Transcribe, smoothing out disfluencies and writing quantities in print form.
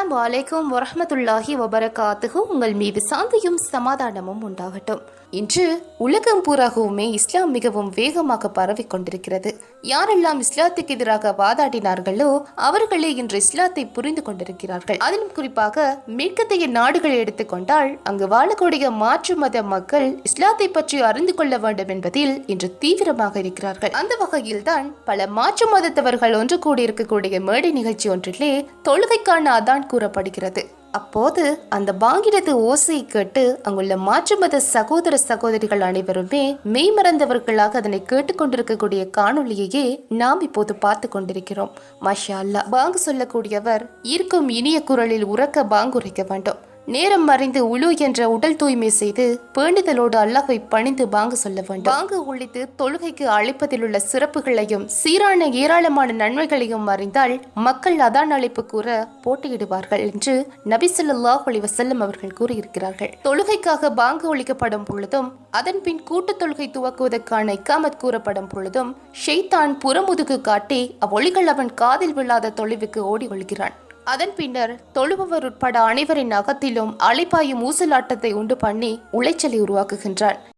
அஸ்ஸலாமு அலைக்கும் வரஹ்மத்துல்லாஹி வபரகாத்துஹு. உங்கள் மீது சாந்தியும் சமாதானமும் உண்டாகட்டும். இன்று உலகம் பூராகவுமே இஸ்லாம் மிகவும் வேகமாக பரவி கொண்டிருக்கிறது. யாரெல்லாம் இஸ்லாத்துக்கு எதிராக வாதாடினார்களோ அவர்களே இன்று இஸ்லாத்தை புரிந்து கொண்டிருக்கிறார்கள். அதிலும் குறிப்பாக மேற்கத்திய நாடுகளை எடுத்துக்கொண்டால் அங்கு வாழக்கூடிய மாற்று மத மக்கள் இஸ்லாத்தை பற்றி அறிந்து கொள்ள வேண்டும் என்பதில் இன்று தீவிரமாக இருக்கிறார்கள். அந்த வகையில் தான் பல மாற்று மதத்தவர்கள் ஒன்று கூடியிருக்கக்கூடிய மேடை நிகழ்ச்சி ஒன்றிலே தொழுகைக்கான அதான் கூறப்படுகிறது. அப்போது அந்த பாங்கினது ஓசையை கேட்டு அங்குள்ள மாற்று மத சகோதர சகோதரிகள் அனைவருமே மெய்மறந்தவர்களாக அதனை கேட்டுக்கொண்டிருக்கக்கூடிய காணொலியையே நாம் இப்போது பார்த்து கொண்டிருக்கிறோம். மாஷா அல்லாஹ். பாங்கு சொல்லக்கூடியவர் இருக்கும் இனிய குரலில் உறக்க பாங்குரைக்க வேண்டும். நேரம் அறிந்து உழு என்ற உடல் தூய்மை செய்து பேண்டுதலோடு அல்லாஹ்வை பணிந்து பாங்கு சொல்ல வேண்டும். பாங்கு ஒழித்து தொழுகைக்கு அழைப்பதில் உள்ள சிறப்புகளையும் சீரான ஏராளமான நன்மைகளையும் அறிந்தால் மக்கள் அதான் அழைப்பு கூற போட்டியிடுவார்கள் என்று நபி ஸல்லல்லாஹு அலைஹி வஸல்லம் அவர்கள் கூறியிருக்கிறார்கள். தொழுகைக்காக பாங்கு ஒழிக்கப்படும் பொழுதும் அதன் பின் கூட்டு தொழுகை துவக்குவதற்கான இக்காமத் கூறப்படும் பொழுதும் ஷைத்தான் புறமுதுகு காட்டி அவ்வொலிகள் அவன் காதில் விழாத தொலைவுக்கு ஓடி ஒழுகிறான். அதன் பின்னர் தொழுபவர் உட்பட அனைவரின் அகத்திலும் அலைப்பாயும் ஊசலாட்டத்தை உண்டு பண்ணி உளைச்சலை உருவாக்குகின்றான்.